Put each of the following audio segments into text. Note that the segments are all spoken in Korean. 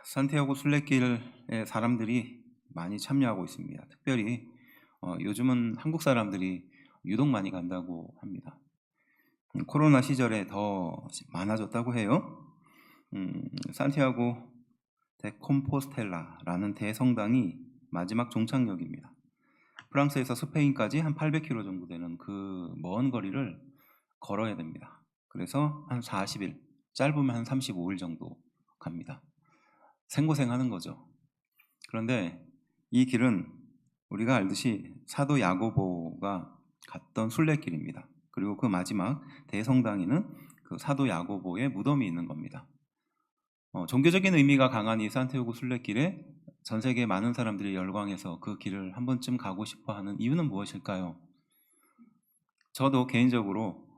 산티아고 순례길에 사람들이 많이 참여하고 있습니다. 특별히 요즘은 한국 사람들이 유독 많이 간다고 합니다. 코로나 시절에 더 많아졌다고 해요. 산티아고 데 콤포스텔라라는 대성당이 마지막 종착역입니다. 프랑스에서 스페인까지 한 800km 정도 되는 그 먼 거리를 걸어야 됩니다. 그래서 한 40일, 짧으면 한 35일 정도 갑니다. 생고생하는 거죠. 그런데 이 길은 우리가 알듯이 사도 야고보가 갔던 순례길입니다. 그리고 그 마지막 대성당에는 그 사도 야고보의 무덤이 있는 겁니다. 종교적인 의미가 강한 이 산티아고 순례길에 전 세계 많은 사람들이 열광해서 그 길을 한 번쯤 가고 싶어 하는 이유는 무엇일까요? 저도 개인적으로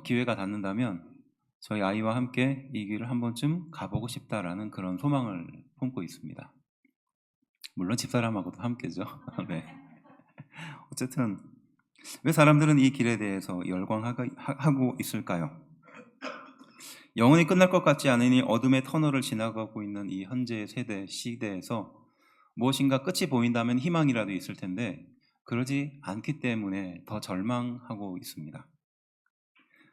기회가 닿는다면 저희 아이와 함께 이 길을 한 번쯤 가보고 싶다라는 그런 소망을 품고 있습니다. 물론 집사람하고도 함께죠. 네. 어쨌든 왜 사람들은 이 길에 대해서 열광하고 있을까요? 영원히 끝날 것 같지 않으니 어둠의 터널을 지나가고 있는 이 현재 세대 시대에서 무엇인가 끝이 보인다면 희망이라도 있을 텐데 그러지 않기 때문에 더 절망하고 있습니다.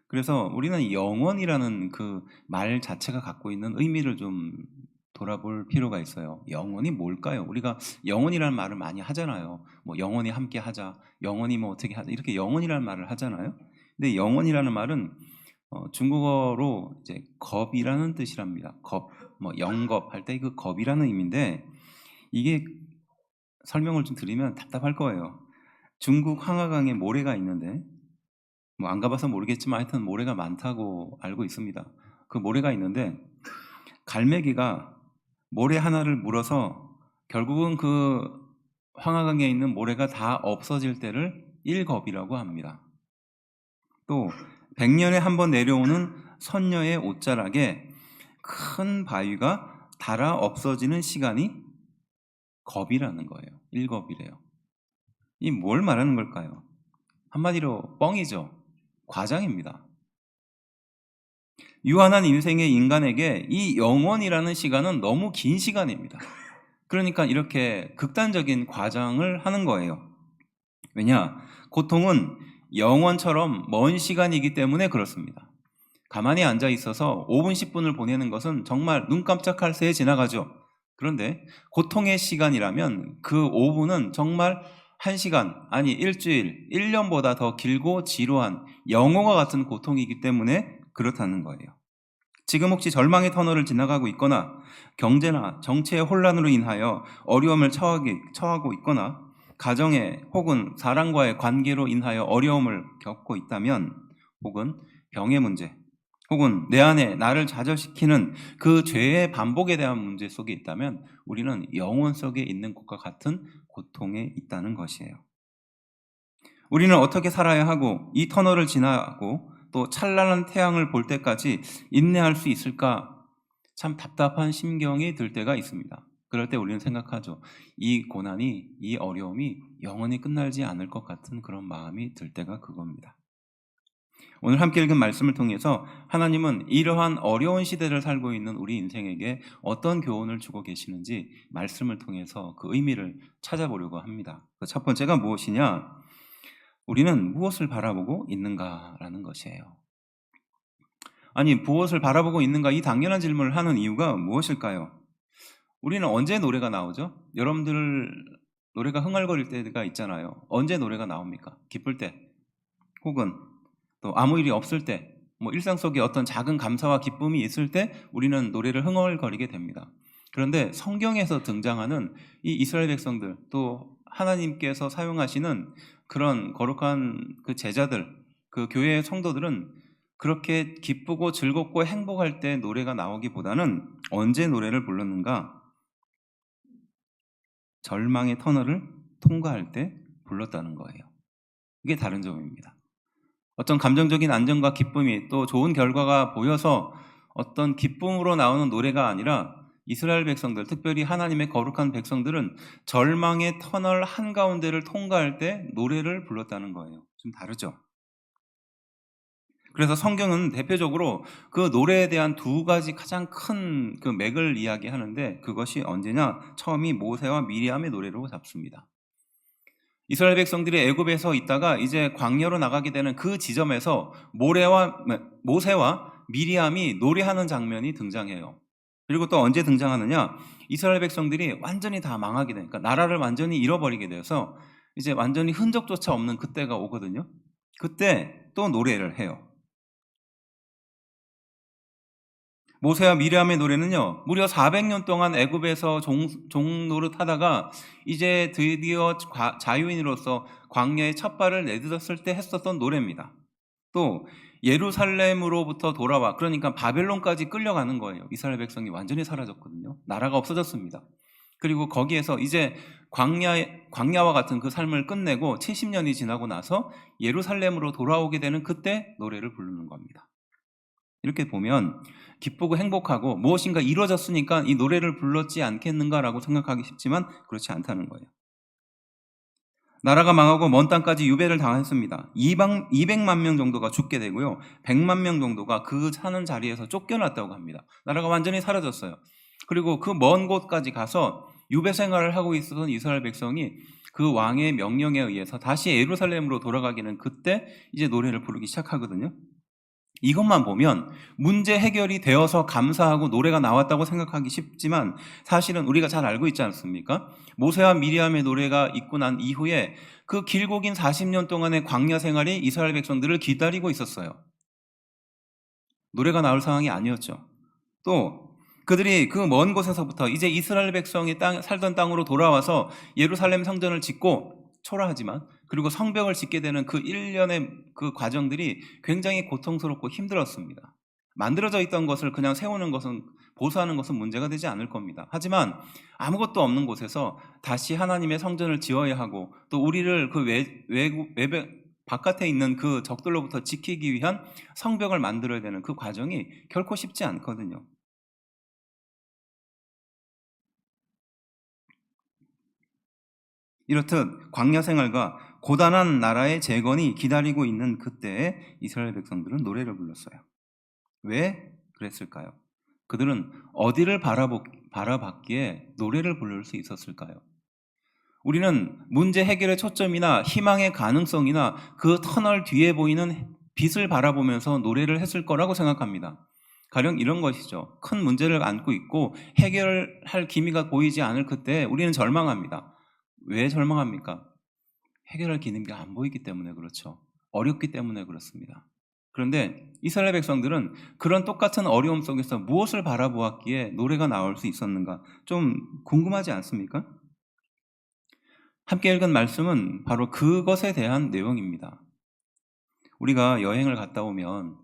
그래서 우리는 영원이라는 그 말 자체가 갖고 있는 의미를 좀 돌아볼 필요가 있어요. 영원이 뭘까요? 우리가 영원이라는 말을 많이 하잖아요. 뭐 영원히 함께 하자, 영원히 뭐 어떻게 하자, 이렇게 영원이라는 말을 하잖아요. 근데 영원이라는 말은 중국어로 이제 겁이라는 뜻이랍니다. 겁, 뭐 영겁 할 때 그 겁이라는 의미인데 이게 설명을 좀 드리면 답답할 거예요. 중국 황하강에 모래가 있는데 뭐 안 가봐서 모르겠지만 하여튼 모래가 많다고 알고 있습니다. 그 모래가 있는데 갈매기가 모래 하나를 물어서 결국은 그 황하강에 있는 모래가 다 없어질 때를 일겁이라고 합니다. 또 100년에 한 번 내려오는 선녀의 옷자락에 큰 바위가 닳아 없어지는 시간이 겁이라는 거예요. 일겁이래요. 이 뭘 말하는 걸까요? 한마디로 뻥이죠. 과장입니다. 유한한 인생의 인간에게 이 영원이라는 시간은 너무 긴 시간입니다. 그러니까 이렇게 극단적인 과장을 하는 거예요. 왜냐? 고통은 영원처럼 먼 시간이기 때문에 그렇습니다. 가만히 앉아 있어서 5분, 10분을 보내는 것은 정말 눈 깜짝할 새에 지나가죠. 그런데 고통의 시간이라면 그 5분은 정말 1시간, 아니 일주일, 1년보다 더 길고 지루한 영혼과 같은 고통이기 때문에 그렇다는 거예요. 지금 혹시 절망의 터널을 지나가고 있거나 경제나 정치의 혼란으로 인하여 어려움을 처하고 있거나 가정에 혹은 사람과의 관계로 인하여 어려움을 겪고 있다면 혹은 병의 문제 혹은 내 안에 나를 좌절시키는 그 죄의 반복에 대한 문제 속에 있다면 우리는 영혼 속에 있는 것과 같은 고통에 있다는 것이에요. 우리는 어떻게 살아야 하고 이 터널을 지나고 또 찬란한 태양을 볼 때까지 인내할 수 있을까? 참 답답한 심경이 들 때가 있습니다. 그럴 때 우리는 생각하죠. 이 고난이, 이 어려움이 영원히 끝나지 않을 것 같은 그런 마음이 들 때가 그겁니다. 오늘 함께 읽은 말씀을 통해서 하나님은 이러한 어려운 시대를 살고 있는 우리 인생에게 어떤 교훈을 주고 계시는지 말씀을 통해서 그 의미를 찾아보려고 합니다. 첫 번째가 무엇이냐? 우리는 무엇을 바라보고 있는가라는 것이에요. 아니, 무엇을 바라보고 있는가 이 당연한 질문을 하는 이유가 무엇일까요? 우리는 언제 노래가 나오죠? 여러분들 노래가 흥얼거릴 때가 있잖아요. 언제 노래가 나옵니까? 기쁠 때 혹은 또 아무 일이 없을 때, 뭐 일상 속에 어떤 작은 감사와 기쁨이 있을 때 우리는 노래를 흥얼거리게 됩니다. 그런데 성경에서 등장하는 이 이스라엘 백성들 또 하나님께서 사용하시는 그런 거룩한 그 제자들, 그 교회의 성도들은 그렇게 기쁘고 즐겁고 행복할 때 노래가 나오기보다는 언제 노래를 불렀는가? 절망의 터널을 통과할 때 불렀다는 거예요. 이게 다른 점입니다. 어떤 감정적인 안정과 기쁨이 또 좋은 결과가 보여서 어떤 기쁨으로 나오는 노래가 아니라 이스라엘 백성들, 특별히 하나님의 거룩한 백성들은 절망의 터널 한가운데를 통과할 때 노래를 불렀다는 거예요. 좀 다르죠? 그래서 성경은 대표적으로 그 노래에 대한 두 가지 가장 큰 그 맥을 이야기하는데, 그것이 언제냐? 처음이 모세와 미리암의 노래로 잡습니다. 이스라엘 백성들이 애굽에서 있다가 이제 광야로 나가게 되는 그 지점에서 모세와 미리암이 노래하는 장면이 등장해요. 그리고 또 언제 등장하느냐? 이스라엘 백성들이 완전히 다 망하게 되니까, 나라를 완전히 잃어버리게 돼서 이제 완전히 흔적조차 없는 그때가 오거든요. 그때 또 노래를 해요. 모세와 미리암의 노래는요, 무려 400년 동안 애굽에서 종 노릇하다가 이제 드디어 자유인으로서 광야에 첫 발을 내딛었을 때 했었던 노래입니다. 또 예루살렘으로부터 돌아와, 그러니까 바벨론까지 끌려가는 거예요. 이스라엘 백성이 완전히 사라졌거든요. 나라가 없어졌습니다. 그리고 거기에서 이제 광야와 같은 그 삶을 끝내고 70년이 지나고 나서 예루살렘으로 돌아오게 되는 그때 노래를 부르는 겁니다. 이렇게 보면 기쁘고 행복하고 무엇인가 이루어졌으니까 이 노래를 불렀지 않겠는가라고 생각하기 쉽지만 그렇지 않다는 거예요. 나라가 망하고 먼 땅까지 유배를 당했습니다. 200만 명 정도가 죽게 되고요, 100만 명 정도가 그 사는 자리에서 쫓겨났다고 합니다. 나라가 완전히 사라졌어요. 그리고 그 먼 곳까지 가서 유배 생활을 하고 있었던 이스라엘 백성이 그 왕의 명령에 의해서 다시 예루살렘으로 돌아가기는 그때 이제 노래를 부르기 시작하거든요. 이것만 보면 문제 해결이 되어서 감사하고 노래가 나왔다고 생각하기 쉽지만, 사실은 우리가 잘 알고 있지 않습니까? 모세와 미리암의 노래가 있고 난 이후에 그 길고 긴 40년 동안의 광야 생활이 이스라엘 백성들을 기다리고 있었어요. 노래가 나올 상황이 아니었죠. 또 그들이 그 먼 곳에서부터 이제 이스라엘 백성이 살던 땅으로 돌아와서 예루살렘 성전을 짓고, 초라하지만, 그리고 성벽을 짓게 되는 그 일련의 그 과정들이 굉장히 고통스럽고 힘들었습니다. 만들어져 있던 것을 그냥 세우는 것은, 보수하는 것은 문제가 되지 않을 겁니다. 하지만 아무것도 없는 곳에서 다시 하나님의 성전을 지어야 하고, 또 우리를 그 외벽 바깥에 있는 그 적들로부터 지키기 위한 성벽을 만들어야 되는 그 과정이 결코 쉽지 않거든요. 이렇듯 광야 생활과 고단한 나라의 재건이 기다리고 있는 그때에 이스라엘 백성들은 노래를 불렀어요. 왜 그랬을까요? 그들은 어디를 바라봤기에 노래를 부를 수 있었을까요? 우리는 문제 해결의 초점이나 희망의 가능성이나 그 터널 뒤에 보이는 빛을 바라보면서 노래를 했을 거라고 생각합니다. 가령 이런 것이죠. 큰 문제를 안고 있고 해결할 기미가 보이지 않을 그때 우리는 절망합니다. 왜 절망합니까? 해결할 기미가 안 보이기 때문에 그렇죠. 어렵기 때문에 그렇습니다. 그런데 이스라엘 백성들은 그런 똑같은 어려움 속에서 무엇을 바라보았기에 노래가 나올 수 있었는가, 좀 궁금하지 않습니까? 함께 읽은 말씀은 바로 그것에 대한 내용입니다. 우리가 여행을 갔다 오면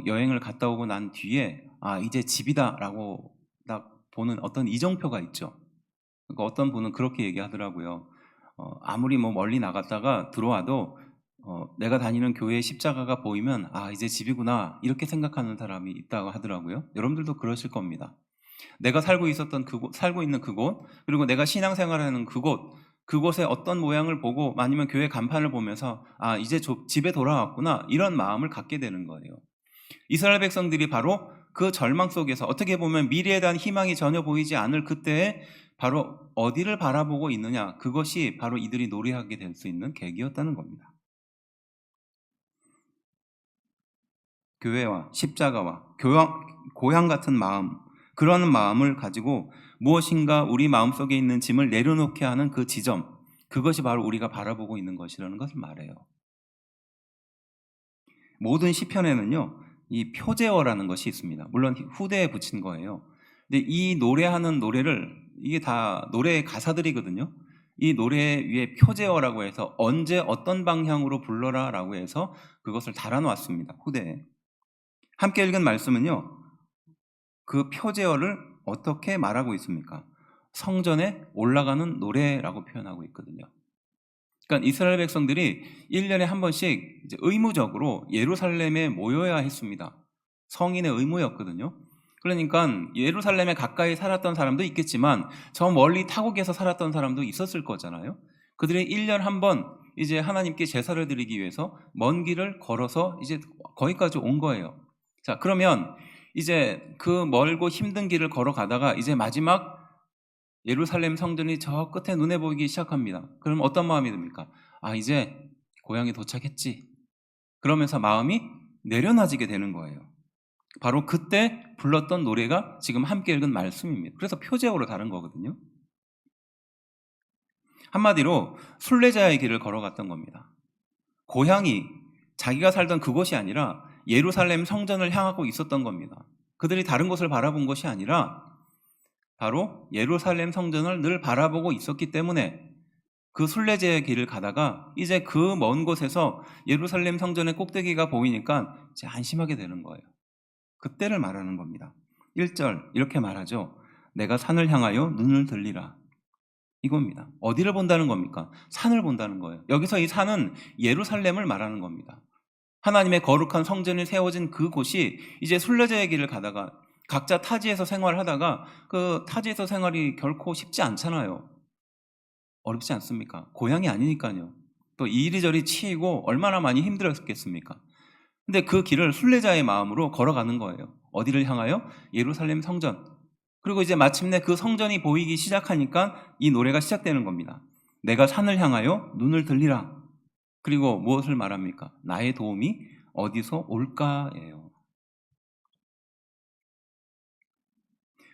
여행을 갔다 오고 난 뒤에 이제 집이다 라고 딱 보는 어떤 이정표가 있죠. 그러니까 어떤 분은 그렇게 얘기하더라고요. 아무리 멀리 나갔다가 들어와도 내가 다니는 교회의 십자가가 보이면 이제 집이구나, 이렇게 생각하는 사람이 있다고 하더라고요. 여러분들도 그러실 겁니다. 내가 살고 있는 그곳, 그리고 내가 신앙생활하는 그곳의 어떤 모양을 보고, 아니면 교회 간판을 보면서 이제 집에 돌아왔구나, 이런 마음을 갖게 되는 거예요. 이스라엘 백성들이 바로 그 절망 속에서, 어떻게 보면 미래에 대한 희망이 전혀 보이지 않을 그때에 바로 어디를 바라보고 있느냐, 그것이 바로 이들이 노래하게 될 수 있는 계기였다는 겁니다. 교회와 십자가와 고향 같은 마음, 그런 마음을 가지고 무엇인가 우리 마음속에 있는 짐을 내려놓게 하는 그 지점, 그것이 바로 우리가 바라보고 있는 것이라는 것을 말해요. 모든 시편에는요, 이 표제어라는 것이 있습니다. 물론 후대에 붙인 거예요. 근데 이 노래하는 노래를, 이게 다 노래의 가사들이거든요. 이 노래 위에 표제어라고 해서 언제 어떤 방향으로 불러라 라고 해서 그것을 달아놓았습니다. 후대에. 함께 읽은 말씀은요, 그 표제어를 어떻게 말하고 있습니까? 성전에 올라가는 노래라고 표현하고 있거든요. 그러니까 이스라엘 백성들이 1년에 한 번씩 이제 의무적으로 예루살렘에 모여야 했습니다. 성인의 의무였거든요. 그러니까 예루살렘에 가까이 살았던 사람도 있겠지만 저 멀리 타국에서 살았던 사람도 있었을 거잖아요. 그들이 1년 한 번 이제 하나님께 제사를 드리기 위해서 먼 길을 걸어서 이제 거기까지 온 거예요. 자, 그러면 이제 그 멀고 힘든 길을 걸어가다가 이제 마지막 예루살렘 성전이 저 끝에 눈에 보이기 시작합니다. 그럼 어떤 마음이 듭니까? 아, 이제 고향에 도착했지. 그러면서 마음이 내려놔지게 되는 거예요. 바로 그때 불렀던 노래가 지금 함께 읽은 말씀입니다. 그래서 표제어로 다른 거거든요. 한마디로 순례자의 길을 걸어갔던 겁니다. 고향이 자기가 살던 그곳이 아니라 예루살렘 성전을 향하고 있었던 겁니다. 그들이 다른 곳을 바라본 것이 아니라 바로 예루살렘 성전을 늘 바라보고 있었기 때문에 그 순례자의 길을 가다가 이제 그 먼 곳에서 예루살렘 성전의 꼭대기가 보이니까 이제 안심하게 되는 거예요. 그때를 말하는 겁니다. 1절 이렇게 말하죠. 내가 산을 향하여 눈을 들리라. 이겁니다. 어디를 본다는 겁니까? 산을 본다는 거예요. 여기서 이 산은 예루살렘을 말하는 겁니다. 하나님의 거룩한 성전이 세워진 그곳이 이제 순례자의 길을 가다가 각자 타지에서 생활하다가 그 타지에서 생활이 결코 쉽지 않잖아요. 어렵지 않습니까? 고향이 아니니까요. 또 이리저리 치이고 얼마나 많이 힘들었겠습니까? 근데 그 길을 순례자의 마음으로 걸어가는 거예요. 어디를 향하여? 예루살렘 성전. 그리고 이제 마침내 그 성전이 보이기 시작하니까 이 노래가 시작되는 겁니다. 내가 산을 향하여 눈을 들리라. 그리고 무엇을 말합니까? 나의 도움이 어디서 올까예요.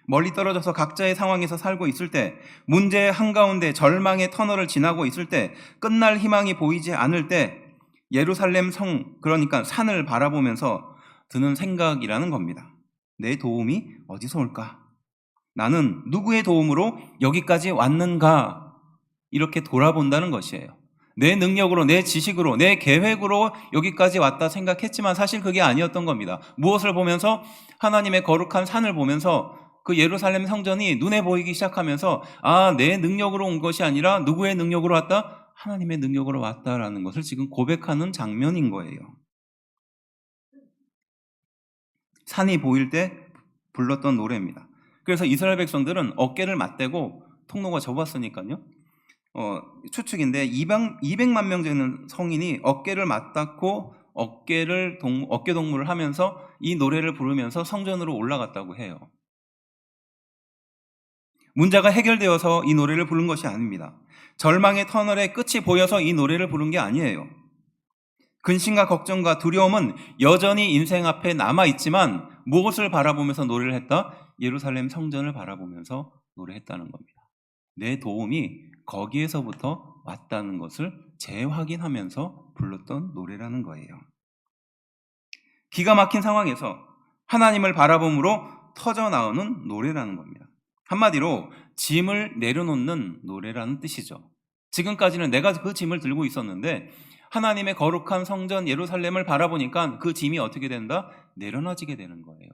멀리 떨어져서 각자의 상황에서 살고 있을 때, 문제의 한가운데 절망의 터널을 지나고 있을 때, 끝날 희망이 보이지 않을 때, 예루살렘 성, 그러니까 산을 바라보면서 드는 생각이라는 겁니다. 내 도움이 어디서 올까? 나는 누구의 도움으로 여기까지 왔는가? 이렇게 돌아본다는 것이에요. 내 능력으로, 내 지식으로, 내 계획으로 여기까지 왔다 생각했지만 사실 그게 아니었던 겁니다. 무엇을 보면서? 하나님의 거룩한 산을 보면서 그 예루살렘 성전이 눈에 보이기 시작하면서 아, 내 능력으로 온 것이 아니라 누구의 능력으로 왔다? 하나님의 능력으로 왔다라는 것을 지금 고백하는 장면인 거예요. 산이 보일 때 불렀던 노래입니다. 그래서 이스라엘 백성들은 어깨를 맞대고 통로가 좁았으니까요. 추측인데 200만 명 되는 성인이 어깨를 맞닿고 어깨 동무를 하면서 이 노래를 부르면서 성전으로 올라갔다고 해요. 문제가 해결되어서 이 노래를 부른 것이 아닙니다. 절망의 터널의 끝이 보여서 이 노래를 부른 게 아니에요. 근심과 걱정과 두려움은 여전히 인생 앞에 남아있지만 무엇을 바라보면서 노래를 했다? 예루살렘 성전을 바라보면서 노래했다는 겁니다. 내 도움이 거기에서부터 왔다는 것을 재확인하면서 불렀던 노래라는 거예요. 기가 막힌 상황에서 하나님을 바라봄으로 터져나오는 노래라는 겁니다. 한마디로 짐을 내려놓는 노래라는 뜻이죠. 지금까지는 내가 그 짐을 들고 있었는데 하나님의 거룩한 성전 예루살렘을 바라보니까 그 짐이 어떻게 된다? 내려놔지게 되는 거예요.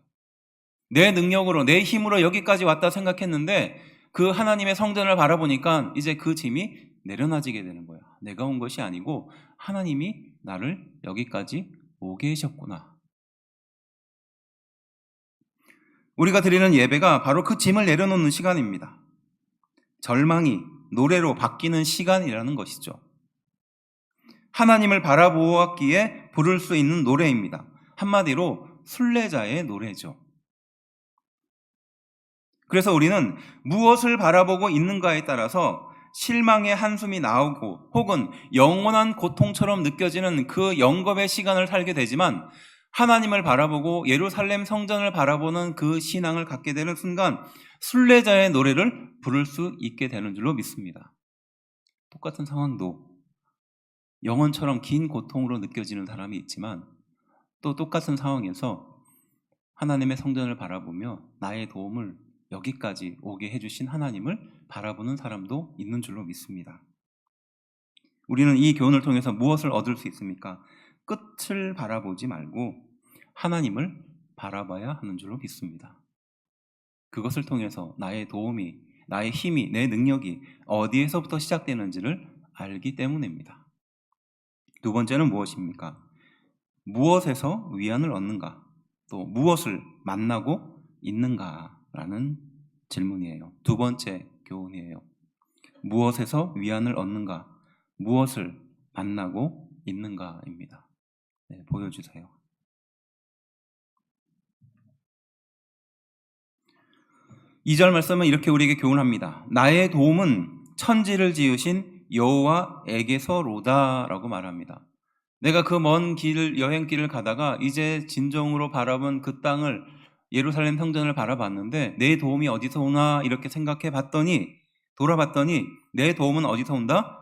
내 능력으로, 내 힘으로 여기까지 왔다 생각했는데 그 하나님의 성전을 바라보니까 이제 그 짐이 내려놔지게 되는 거예요. 내가 온 것이 아니고 하나님이 나를 여기까지 오게 하셨구나. 우리가 드리는 예배가 바로 그 짐을 내려놓는 시간입니다. 절망이 노래로 바뀌는 시간이라는 것이죠. 하나님을 바라보았기에 부를 수 있는 노래입니다. 한마디로 순례자의 노래죠. 그래서 우리는 무엇을 바라보고 있는가에 따라서 실망의 한숨이 나오고 혹은 영원한 고통처럼 느껴지는 그 영겁의 시간을 살게 되지만 하나님을 바라보고 예루살렘 성전을 바라보는 그 신앙을 갖게 되는 순간 순례자의 노래를 부를 수 있게 되는 줄로 믿습니다. 똑같은 상황도 영원처럼 긴 고통으로 느껴지는 사람이 있지만 또 똑같은 상황에서 하나님의 성전을 바라보며 나의 도움을 여기까지 오게 해주신 하나님을 바라보는 사람도 있는 줄로 믿습니다. 우리는 이 교훈을 통해서 무엇을 얻을 수 있습니까? 끝을 바라보지 말고 하나님을 바라봐야 하는 줄로 믿습니다. 그것을 통해서 나의 도움이, 나의 힘이, 내 능력이 어디에서부터 시작되는지를 알기 때문입니다. 두 번째는 무엇입니까? 무엇에서 위안을 얻는가? 또 무엇을 만나고 있는가라는 질문이에요. 두 번째 교훈이에요. 무엇에서 위안을 얻는가? 무엇을 만나고 있는가입니다. 네, 보여주세요. 2절 말씀은 이렇게 우리에게 교훈합니다. 나의 도움은 천지를 지으신 여호와에게서로다라고 말합니다. 내가 그 먼 여행길을 가다가 이제 진정으로 바라본 그 땅을, 예루살렘 성전을 바라봤는데 내 도움이 어디서 오나 이렇게 생각해 봤더니, 돌아봤더니 내 도움은 어디서 온다?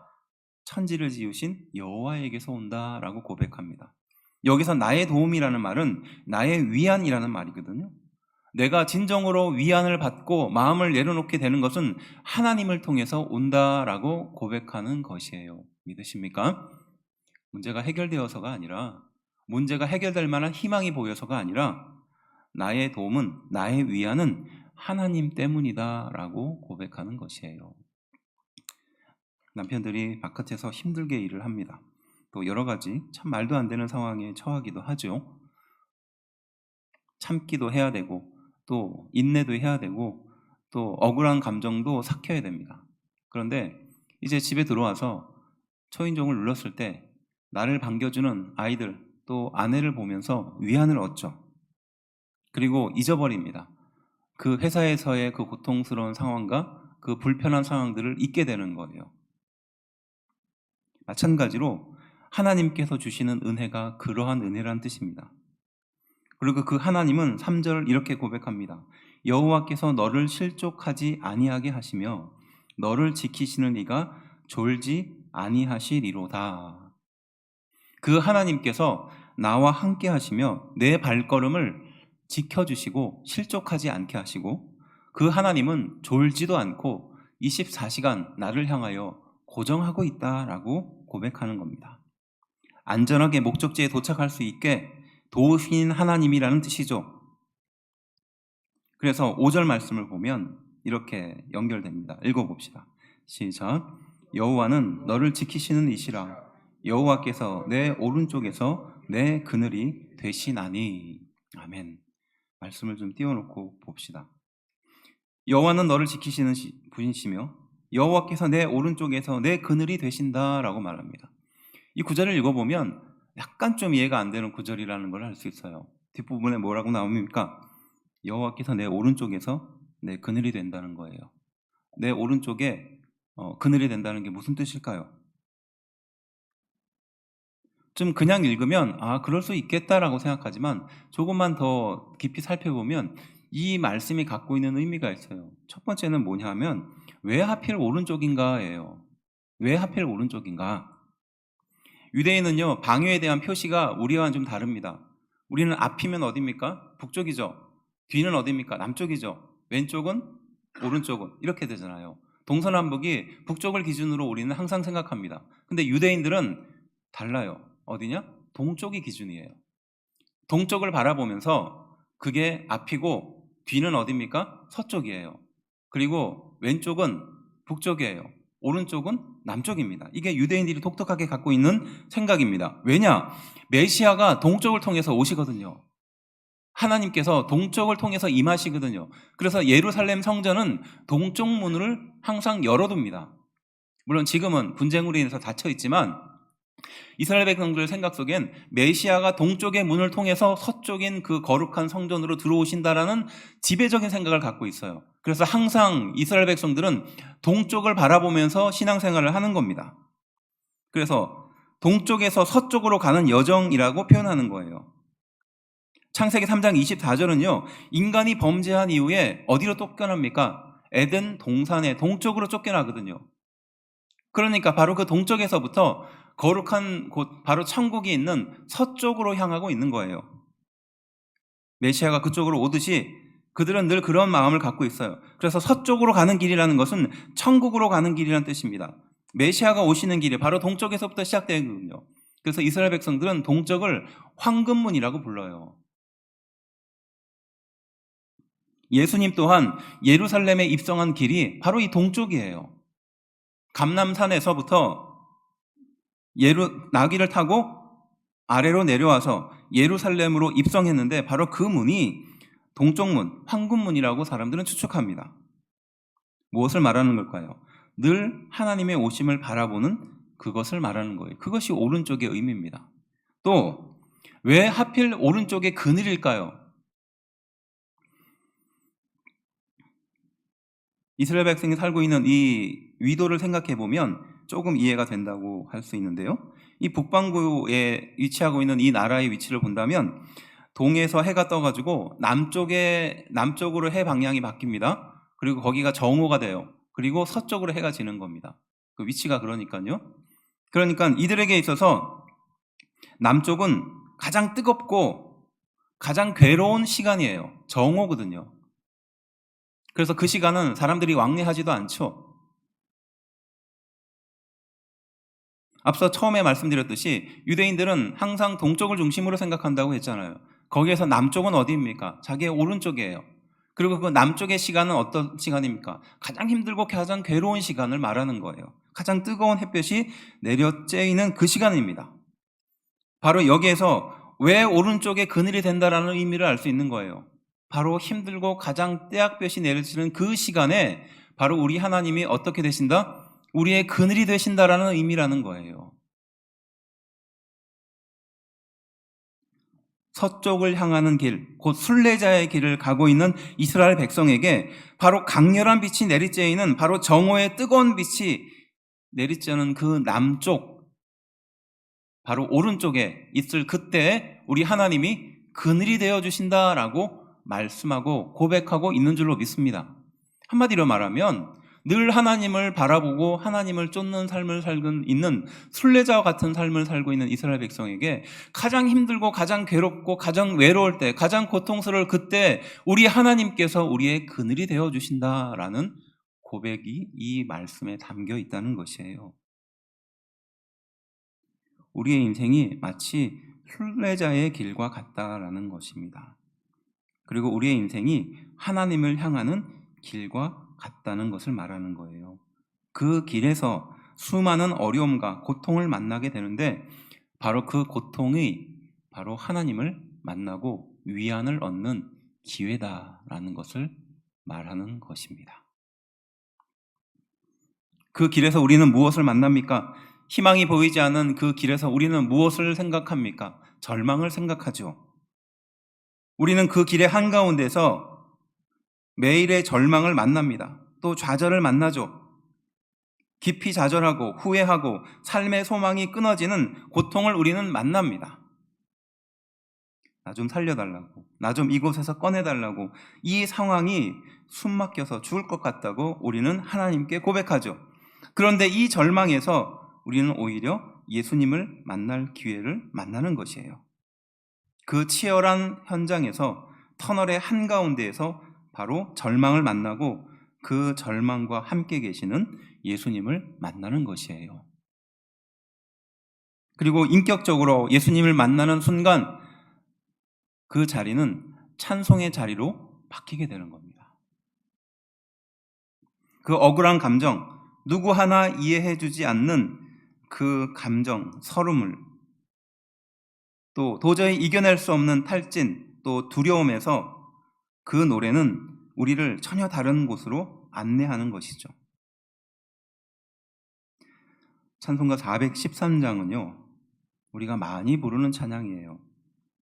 천지를 지으신 여호와에게서 온다라고 고백합니다. 여기서 나의 도움이라는 말은 나의 위안이라는 말이거든요. 내가 진정으로 위안을 받고 마음을 내려놓게 되는 것은 하나님을 통해서 온다라고 고백하는 것이에요. 믿으십니까? 문제가 해결되어서가 아니라, 문제가 해결될 만한 희망이 보여서가 아니라, 나의 도움은, 나의 위안은 하나님 때문이다라고 고백하는 것이에요. 남편들이 바깥에서 힘들게 일을 합니다. 또 여러 가지 참 말도 안 되는 상황에 처하기도 하죠. 참기도 해야 되고, 또 인내도 해야 되고, 또 억울한 감정도 삭혀야 됩니다. 그런데 이제 집에 들어와서 초인종을 눌렀을 때 나를 반겨주는 아이들, 또 아내를 보면서 위안을 얻죠. 그리고 잊어버립니다. 그 회사에서의 그 고통스러운 상황과 그 불편한 상황들을 잊게 되는 거예요. 마찬가지로 하나님께서 주시는 은혜가 그러한 은혜란 뜻입니다. 그리고 그 하나님은 3절 이렇게 고백합니다. 여호와께서 너를 실족하지 아니하게 하시며 너를 지키시는 이가 졸지 아니하시리로다. 그 하나님께서 나와 함께 하시며 내 발걸음을 지켜주시고 실족하지 않게 하시고, 그 하나님은 졸지도 않고 24시간 나를 향하여 고정하고 있다라고 고백하는 겁니다. 안전하게 목적지에 도착할 수 있게 도우신 하나님이라는 뜻이죠. 그래서 5절 말씀을 보면 이렇게 연결됩니다. 읽어봅시다. 시작. 여호와는 너를 지키시는 이시라. 여호와께서 내 오른쪽에서 내 그늘이 되시나니. 아멘. 말씀을 좀 띄워놓고 봅시다. 여호와는 너를 지키시는 분이시며 여호와께서 내 오른쪽에서 내 그늘이 되신다라고 말합니다. 이 구절을 읽어보면 약간 좀 이해가 안 되는 구절이라는 걸 알 수 있어요. 뒷부분에 뭐라고 나옵니까? 여호와께서 내 오른쪽에서 내 그늘이 된다는 거예요. 내 오른쪽에 그늘이 된다는 게 무슨 뜻일까요? 좀 그냥 읽으면 그럴 수 있겠다라고 생각하지만 조금만 더 깊이 살펴보면 이 말씀이 갖고 있는 의미가 있어요. 첫 번째는 뭐냐 하면 왜 하필 오른쪽인가예요. 왜 하필 오른쪽인가? 유대인은요, 방위에 대한 표시가 우리와는 좀 다릅니다. 우리는 앞이면 어디입니까? 북쪽이죠. 뒤는 어디입니까? 남쪽이죠. 왼쪽은 오른쪽은 이렇게 되잖아요. 동서남북이 북쪽을 기준으로 우리는 항상 생각합니다. 근데 유대인들은 달라요. 어디냐? 동쪽이 기준이에요. 동쪽을 바라보면서 그게 앞이고 뒤는 어디입니까? 서쪽이에요. 그리고 왼쪽은 북쪽이에요. 오른쪽은 남쪽입니다. 이게 유대인들이 독특하게 갖고 있는 생각입니다. 왜냐? 메시아가 동쪽을 통해서 오시거든요. 하나님께서 동쪽을 통해서 임하시거든요. 그래서 예루살렘 성전은 동쪽 문을 항상 열어둡니다. 물론 지금은 분쟁으로 인해서 닫혀 있지만 이스라엘 백성들 생각 속엔 메시아가 동쪽의 문을 통해서 서쪽인 그 거룩한 성전으로 들어오신다라는 지배적인 생각을 갖고 있어요. 그래서 항상 이스라엘 백성들은 동쪽을 바라보면서 신앙생활을 하는 겁니다. 그래서 동쪽에서 서쪽으로 가는 여정이라고 표현하는 거예요. 창세기 3장 24절은요, 인간이 범죄한 이후에 어디로 쫓겨납니까? 에덴 동산의 동쪽으로 쫓겨나거든요. 그러니까 바로 그 동쪽에서부터 거룩한 곳, 바로 천국이 있는 서쪽으로 향하고 있는 거예요. 메시아가 그쪽으로 오듯이 그들은 늘 그런 마음을 갖고 있어요. 그래서 서쪽으로 가는 길이라는 것은 천국으로 가는 길이라는 뜻입니다. 메시아가 오시는 길이 바로 동쪽에서부터 시작되거든요. 그래서 이스라엘 백성들은 동쪽을 황금문이라고 불러요. 예수님 또한 예루살렘에 입성한 길이 바로 이 동쪽이에요. 감람산에서부터 나귀를 타고 아래로 내려와서 예루살렘으로 입성했는데 바로 그 문이 동쪽문, 황금문이라고 사람들은 추측합니다. 무엇을 말하는 걸까요? 늘 하나님의 오심을 바라보는 그것을 말하는 거예요. 그것이 오른쪽의 의미입니다. 또 왜 하필 오른쪽의 그늘일까요? 이스라엘 백성이 살고 있는 이 위도를 생각해 보면 조금 이해가 된다고 할 수 있는데요. 이 북반구에 위치하고 있는 이 나라의 위치를 본다면 동에서 해가 떠가지고 남쪽으로 해 방향이 바뀝니다. 그리고 거기가 정오가 돼요. 그리고 서쪽으로 해가 지는 겁니다. 그 위치가 그러니까요. 그러니까 이들에게 있어서 남쪽은 가장 뜨겁고 가장 괴로운 시간이에요. 정오거든요. 그래서 그 시간은 사람들이 왕래하지도 않죠. 앞서 처음에 말씀드렸듯이 유대인들은 항상 동쪽을 중심으로 생각한다고 했잖아요. 거기에서 남쪽은 어디입니까? 자기의 오른쪽이에요. 그리고 그 남쪽의 시간은 어떤 시간입니까? 가장 힘들고 가장 괴로운 시간을 말하는 거예요. 가장 뜨거운 햇볕이 내려쬐이는 그 시간입니다. 바로 여기에서 왜 오른쪽에 그늘이 된다라는 의미를 알 수 있는 거예요. 바로 힘들고 가장 떼약볕이 내려지는 그 시간에 바로 우리 하나님이 어떻게 되신다? 우리의 그늘이 되신다라는 의미라는 거예요. 서쪽을 향하는 길, 곧 순례자의 길을 가고 있는 이스라엘 백성에게 바로 강렬한 빛이 내리쬐이는 바로 정오의 뜨거운 빛이 내리쬐는 그 남쪽, 바로 오른쪽에 있을 그때 우리 하나님이 그늘이 되어주신다라고 말씀하고 고백하고 있는 줄로 믿습니다. 한마디로 말하면 늘 하나님을 바라보고 하나님을 쫓는 삶을 살고 있는 순례자와 같은 삶을 살고 있는 이스라엘 백성에게 가장 힘들고 가장 괴롭고 가장 외로울 때, 가장 고통스러울 그때 우리 하나님께서 우리의 그늘이 되어주신다라는 고백이 이 말씀에 담겨 있다는 것이에요. 우리의 인생이 마치 순례자의 길과 같다라는 것입니다. 그리고 우리의 인생이 하나님을 향하는 길과 같다는 것을 말하는 거예요. 그 길에서 수많은 어려움과 고통을 만나게 되는데 바로 그 고통이 바로 하나님을 만나고 위안을 얻는 기회다라는 것을 말하는 것입니다. 그 길에서 우리는 무엇을 만납니까? 희망이 보이지 않은 그 길에서 우리는 무엇을 생각합니까? 절망을 생각하죠. 우리는 그 길의 한가운데서 매일의 절망을 만납니다. 또 좌절을 만나죠. 깊이 좌절하고 후회하고 삶의 소망이 끊어지는 고통을 우리는 만납니다. 나 좀 살려달라고, 나 좀 이곳에서 꺼내달라고, 이 상황이 숨막혀서 죽을 것 같다고 우리는 하나님께 고백하죠. 그런데 이 절망에서 우리는 오히려 예수님을 만날 기회를 만나는 것이에요. 그 치열한 현장에서 터널의 한가운데에서 바로 절망을 만나고 그 절망과 함께 계시는 예수님을 만나는 것이에요. 그리고 인격적으로 예수님을 만나는 순간 그 자리는 찬송의 자리로 바뀌게 되는 겁니다. 그 억울한 감정, 누구 하나 이해해주지 않는 그 감정, 서름을 또 도저히 이겨낼 수 없는 탈진, 또 두려움에서 그 노래는 우리를 전혀 다른 곳으로 안내하는 것이죠. 찬송가 413장은요, 우리가 많이 부르는 찬양이에요.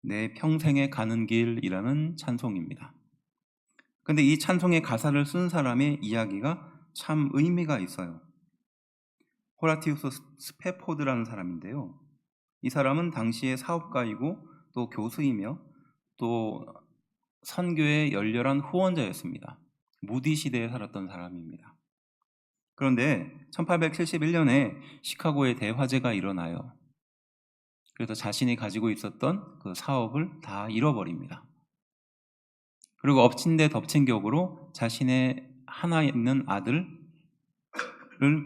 내 평생에 가는 길이라는 찬송입니다. 근데 이 찬송의 가사를 쓴 사람의 이야기가 참 의미가 있어요. 호라티우스 스페포드라는 사람인데요. 이 사람은 당시의 사업가이고 또 교수이며 또 선교의 열렬한 후원자였습니다. 무디 시대에 살았던 사람입니다. 그런데 1871년에 시카고에 대화재가 일어나요. 그래서 자신이 가지고 있었던 그 사업을 다 잃어버립니다. 그리고 엎친 데 덮친 격으로 자신의 하나 있는 아들을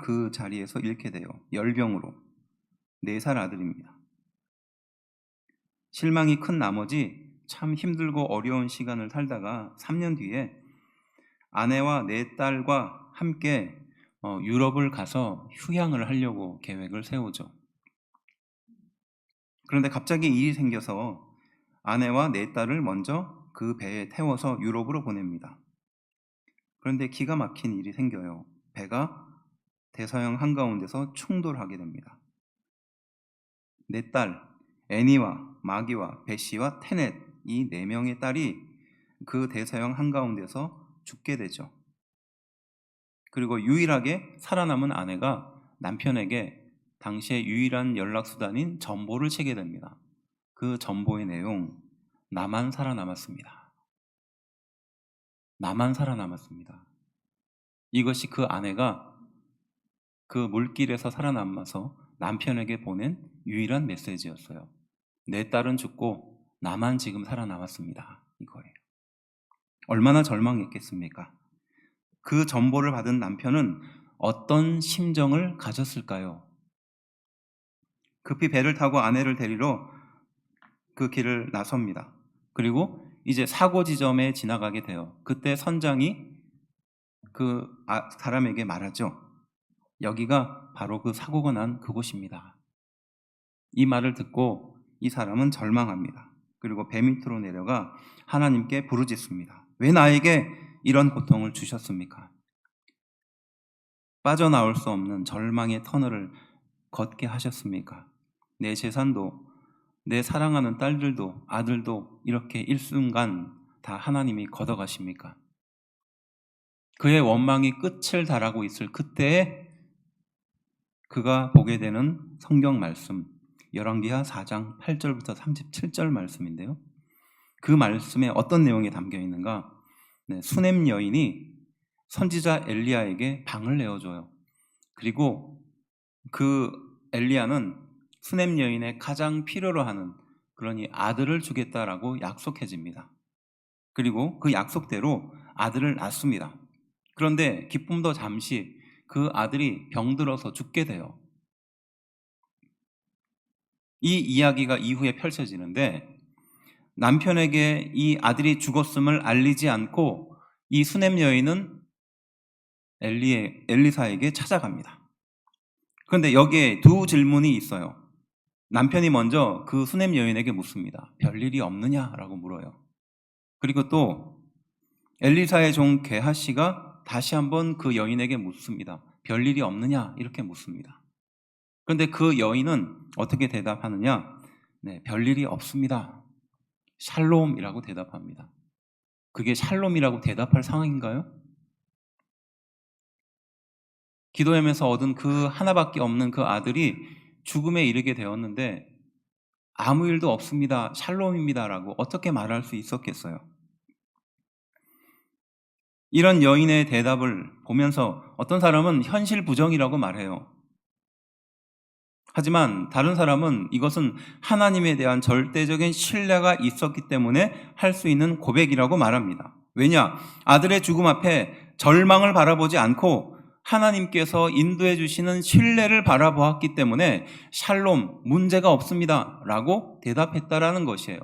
그 자리에서 잃게 돼요. 열병으로. 4살 아들입니다. 실망이 큰 나머지 참 힘들고 어려운 시간을 살다가 3년 뒤에 아내와 4딸과 함께 유럽을 가서 휴양을 하려고 계획을 세우죠. 그런데 갑자기 일이 생겨서 아내와 4딸을 먼저 그 배에 태워서 유럽으로 보냅니다. 그런데 기가 막힌 일이 생겨요. 배가 대서양 한가운데서 충돌하게 됩니다. 네 딸 애니와 마기와 베시와 테넷, 이 네 명의 딸이 그 대서양 한가운데서 죽게 되죠. 그리고 유일하게 살아남은 아내가 남편에게 당시의 유일한 연락수단인 전보를 채게 됩니다. 그 전보의 내용, 나만 살아남았습니다. 나만 살아남았습니다. 이것이 그 아내가 그 물길에서 살아남아서 남편에게 보낸 유일한 메시지였어요. 내 딸은 죽고 나만 지금 살아남았습니다. 이거예요. 얼마나 절망했겠습니까? 그 전보를 받은 남편은 어떤 심정을 가졌을까요? 급히 배를 타고 아내를 데리러 그 길을 나섭니다. 그리고 이제 사고 지점에 지나가게 돼요. 그때 선장이 그 사람에게 말하죠. 여기가 바로 그 사고가 난 그곳입니다. 이 말을 듣고 이 사람은 절망합니다. 그리고 배 밑으로 내려가 하나님께 부르짖습니다. 왜 나에게 이런 고통을 주셨습니까? 빠져나올 수 없는 절망의 터널을 걷게 하셨습니까? 내 재산도, 내 사랑하는 딸들도, 아들도 이렇게 일순간 다 하나님이 걷어가십니까? 그의 원망이 끝을 달하고 있을 그때에 그가 보게 되는 성경 말씀, 열왕기하 4장 8절부터 37절 말씀인데요. 그 말씀에 어떤 내용이 담겨 있는가? 수넴 여인이 선지자 엘리야에게 방을 내어줘요. 그리고 그 엘리야는 수넴 여인의 가장 필요로 하는, 그러니 아들을 주겠다라고 약속해집니다. 그리고 그 약속대로 아들을 낳습니다. 그런데 기쁨도 잠시, 그 아들이 병들어서 죽게 돼요. 이 이야기가 이후에 펼쳐지는데 남편에게 이 아들이 죽었음을 알리지 않고 이 수넴 여인은 엘리사에게 찾아갑니다. 그런데 여기에 두 질문이 있어요. 남편이 먼저 그 수넴 여인에게 묻습니다. 별일이 없느냐라고 물어요. 그리고 또 엘리사의 종 게하시가 다시 한번 그 여인에게 묻습니다. 별일이 없느냐 이렇게 묻습니다. 그런데 그 여인은 어떻게 대답하느냐? 별일이 없습니다. 샬롬이라고 대답합니다. 그게 샬롬이라고 대답할 상황인가요? 기도하면서 얻은 그 하나밖에 없는 그 아들이 죽음에 이르게 되었는데 아무 일도 없습니다. 샬롬입니다라고 어떻게 말할 수 있었겠어요? 이런 여인의 대답을 보면서 어떤 사람은 현실 부정이라고 말해요. 하지만 다른 사람은 이것은 하나님에 대한 절대적인 신뢰가 있었기 때문에 할 수 있는 고백이라고 말합니다. 왜냐? 아들의 죽음 앞에 절망을 바라보지 않고 하나님께서 인도해 주시는 신뢰를 바라보았기 때문에 샬롬, 문제가 없습니다 라고 대답했다라는 것이에요.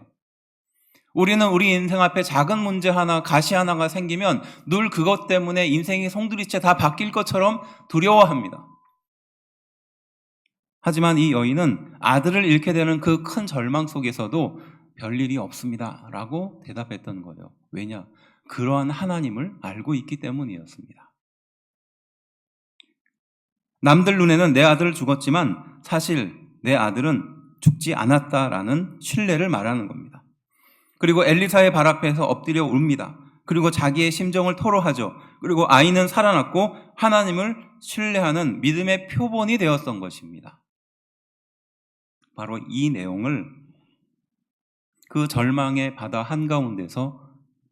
우리는 우리 인생 앞에 작은 문제 하나, 가시 하나가 생기면 늘 그것 때문에 인생이 송두리째 다 바뀔 것처럼 두려워합니다. 하지만 이 여인은 아들을 잃게 되는 그 큰 절망 속에서도 별일이 없습니다 라고 대답했던 거예요. 왜냐? 그러한 하나님을 알고 있기 때문이었습니다. 남들 눈에는 내 아들을 죽었지만 사실 내 아들은 죽지 않았다라는 신뢰를 말하는 겁니다. 그리고 엘리사의 발 앞에서 엎드려 웁니다. 그리고 자기의 심정을 토로하죠. 그리고 아이는 살아났고 하나님을 신뢰하는 믿음의 표본이 되었던 것입니다. 바로 이 내용을 그 절망의 바다 한가운데서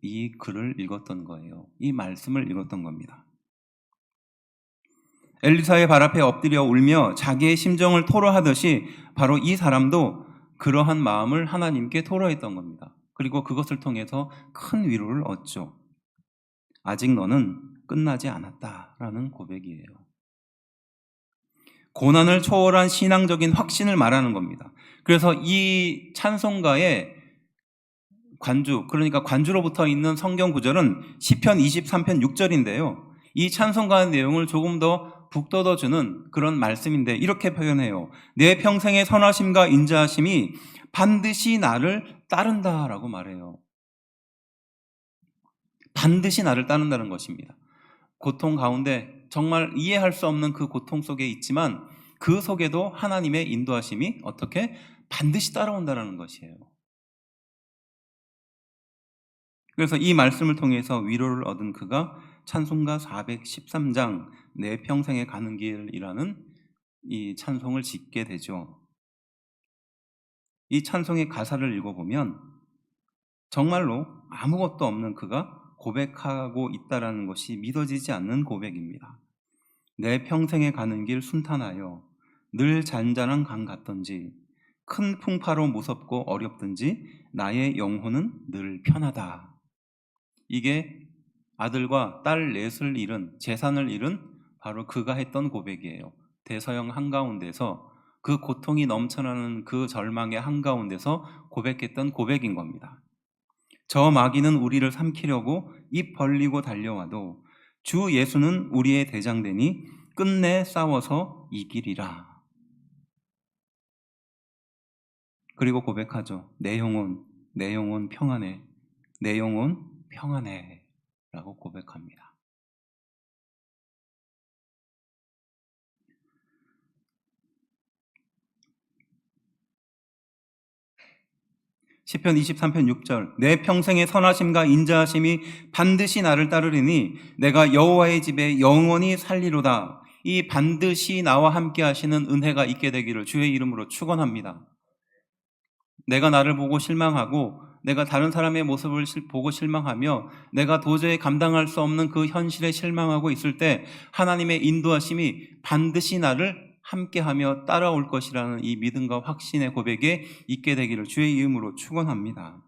이 글을 읽었던 거예요. 이 말씀을 읽었던 겁니다. 엘리사의 발 앞에 엎드려 울며 자기의 심정을 토로하듯이 바로 이 사람도 그러한 마음을 하나님께 토로했던 겁니다. 그리고 그것을 통해서 큰 위로를 얻죠. 아직 너는 끝나지 않았다라는 고백이에요. 고난을 초월한 신앙적인 확신을 말하는 겁니다. 그래서 이 찬송가의 관주, 그러니까 관주로부터 있는 성경 구절은 시편 23편 6절인데요. 이 찬송가의 내용을 조금 더 북돋워주는 그런 말씀인데 이렇게 표현해요. 내 평생의 선하심과 인자하심이 반드시 나를 따른다라고 말해요. 반드시 나를 따른다는 것입니다. 고통 가운데 정말 이해할 수 없는 그 고통 속에 있지만 그 속에도 하나님의 인도하심이 어떻게 반드시 따라온다는 것이에요. 그래서 이 말씀을 통해서 위로를 얻은 그가 찬송가 413장 내 평생에 가는 길이라는 이 찬송을 짓게 되죠. 이 찬송의 가사를 읽어보면 정말로 아무것도 없는 그가 고백하고 있다는 것이 믿어지지 않는 고백입니다. 내 평생에 가는 길 순탄하여 늘 잔잔한 강 같던지 큰 풍파로 무섭고 어렵든지 나의 영혼은 늘 편하다. 이게 아들과 딸 넷을 잃은, 재산을 잃은 바로 그가 했던 고백이에요. 대서양 한가운데서 그 고통이 넘쳐나는 그 절망의 한가운데서 고백했던 고백인 겁니다. 저 마귀는 우리를 삼키려고 입 벌리고 달려와도 주 예수는 우리의 대장되니 끝내 싸워서 이기리라. 그리고 고백하죠. 내 영혼 평안해. 내 영혼 평안해 라고 고백합니다. 시편 23편 6절 내 평생의 선하심과 인자하심이 반드시 나를 따르리니 내가 여호와의 집에 영원히 살리로다. 이 반드시 나와 함께 하시는 은혜가 있게 되기를 주의 이름으로 축원합니다. 내가 나를 보고 실망하고 내가 다른 사람의 모습을 보고 실망하며 내가 도저히 감당할 수 없는 그 현실에 실망하고 있을 때 하나님의 인도하심이 반드시 나를 함께하며 따라올 것이라는 이 믿음과 확신의 고백에 있게 되기를 주의 이름으로 축원합니다.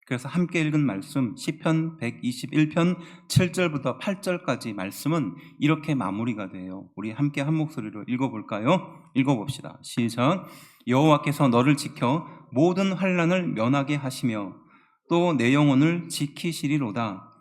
그래서 함께 읽은 말씀 시편 121편 7절부터 8절까지 말씀은 이렇게 마무리가 돼요. 우리 함께 한 목소리로 읽어볼까요? 읽어봅시다. 시작. 여호와께서 너를 지켜 모든 환난을 면하게 하시며 또 내 영혼을 지키시리로다.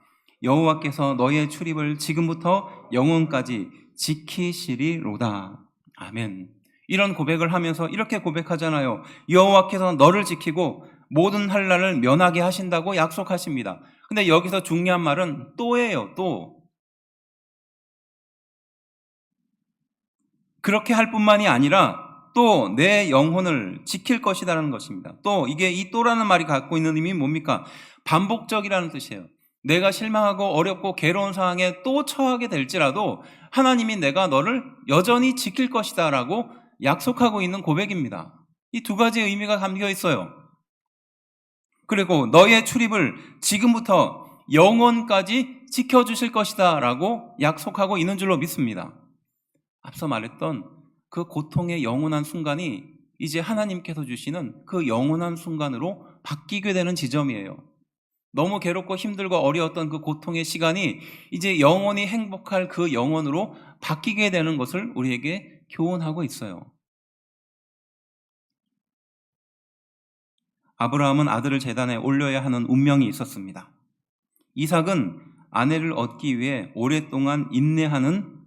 여호와께서 너의 출입을 지금부터 영원까지 지키시리로다. 아멘. 이런 고백을 하면서 이렇게 고백하잖아요. 여호와께서 너를 지키고 모든 환난을 면하게 하신다고 약속하십니다. 근데 여기서 중요한 말은 또예요. 또. 그렇게 할 뿐만이 아니라 또 내 영혼을 지킬 것이라는 것입니다. 또 이게 이 또라는 말이 갖고 있는 의미 뭡니까? 반복적이라는 뜻이에요. 내가 실망하고 어렵고 괴로운 상황에 또 처하게 될지라도 하나님이 내가 너를 여전히 지킬 것이다 라고 약속하고 있는 고백입니다. 이 두 가지 의미가 담겨 있어요. 그리고 너의 출입을 지금부터 영원까지 지켜주실 것이다 라고 약속하고 있는 줄로 믿습니다. 앞서 말했던 그 고통의 영원한 순간이 이제 하나님께서 주시는 그 영원한 순간으로 바뀌게 되는 지점이에요. 너무 괴롭고 힘들고 어려웠던 그 고통의 시간이 이제 영원히 행복할 그 영원으로 바뀌게 되는 것을 우리에게 교훈하고 있어요. 아브라함은 아들을 제단에 올려야 하는 운명이 있었습니다. 이삭은 아내를 얻기 위해 오랫동안 인내하는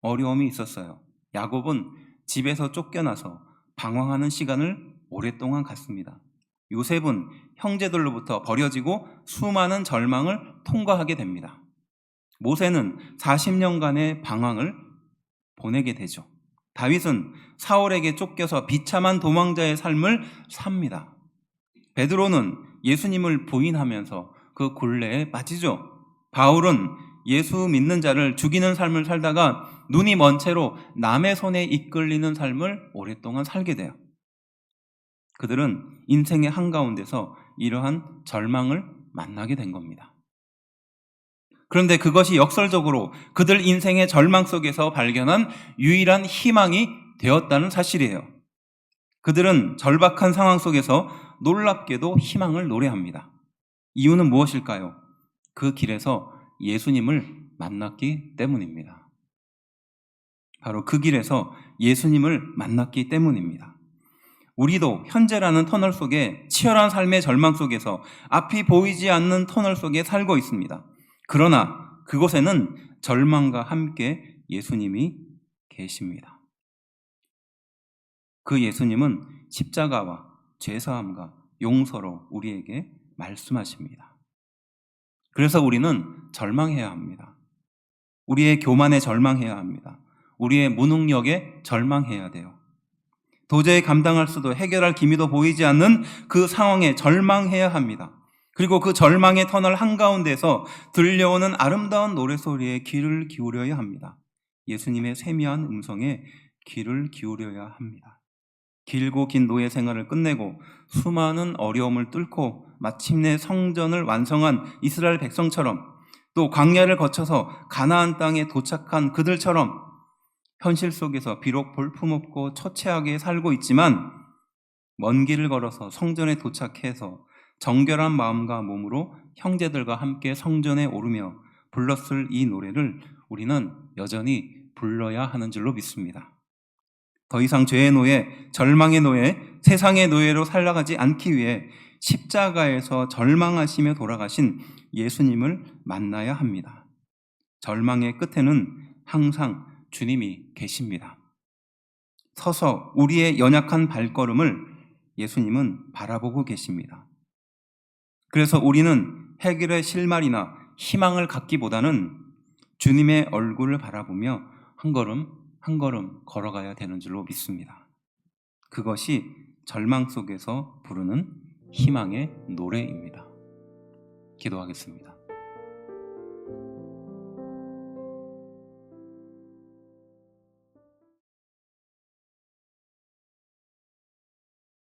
어려움이 있었어요. 야곱은 집에서 쫓겨나서 방황하는 시간을 오랫동안 갖습니다. 요셉은 형제들로부터 버려지고 수많은 절망을 통과하게 됩니다. 모세는 40년간의 방황을 보내게 되죠. 다윗은 사울에게 쫓겨서 비참한 도망자의 삶을 삽니다. 베드로는 예수님을 부인하면서 그 굴레에 빠지죠. 바울은 예수 믿는 자를 죽이는 삶을 살다가 눈이 먼 채로 남의 손에 이끌리는 삶을 오랫동안 살게 돼요. 그들은 인생의 한가운데서 이러한 절망을 만나게 된 겁니다. 그런데 그것이 역설적으로 그들 인생의 절망 속에서 발견한 유일한 희망이 되었다는 사실이에요. 그들은 절박한 상황 속에서 놀랍게도 희망을 노래합니다. 이유는 무엇일까요? 그 길에서 예수님을 만났기 때문입니다. 바로 그 길에서 예수님을 만났기 때문입니다. 우리도 현재라는 터널 속에 치열한 삶의 절망 속에서 앞이 보이지 않는 터널 속에 살고 있습니다. 그러나 그곳에는 절망과 함께 예수님이 계십니다. 그 예수님은 십자가와 죄사함과 용서로 우리에게 말씀하십니다. 그래서 우리는 절망해야 합니다. 우리의 교만에 절망해야 합니다. 우리의 무능력에 절망해야 돼요. 도저히 감당할 수도 해결할 기미도 보이지 않는 그 상황에 절망해야 합니다. 그리고 그 절망의 터널 한가운데서 들려오는 아름다운 노래소리에 귀를 기울여야 합니다. 예수님의 세미한 음성에 귀를 기울여야 합니다. 길고 긴 노예 생활을 끝내고 수많은 어려움을 뚫고 마침내 성전을 완성한 이스라엘 백성처럼, 또 광야를 거쳐서 가나안 땅에 도착한 그들처럼 현실 속에서 비록 볼품없고 처체하게 살고 있지만 먼 길을 걸어서 성전에 도착해서 정결한 마음과 몸으로 형제들과 함께 성전에 오르며 불렀을 이 노래를 우리는 여전히 불러야 하는 줄로 믿습니다. 더 이상 죄의 노예, 절망의 노예, 세상의 노예로 살아가지 않기 위해 십자가에서 절망하시며 돌아가신 예수님을 만나야 합니다. 절망의 끝에는 항상 주님이 계십니다. 서서 우리의 연약한 발걸음을 예수님은 바라보고 계십니다. 그래서 우리는 해결의 실마리나 희망을 갖기보다는 주님의 얼굴을 바라보며 한 걸음 한 걸음 걸어가야 되는 줄로 믿습니다. 그것이 절망 속에서 부르는 희망의 노래입니다. 기도하겠습니다.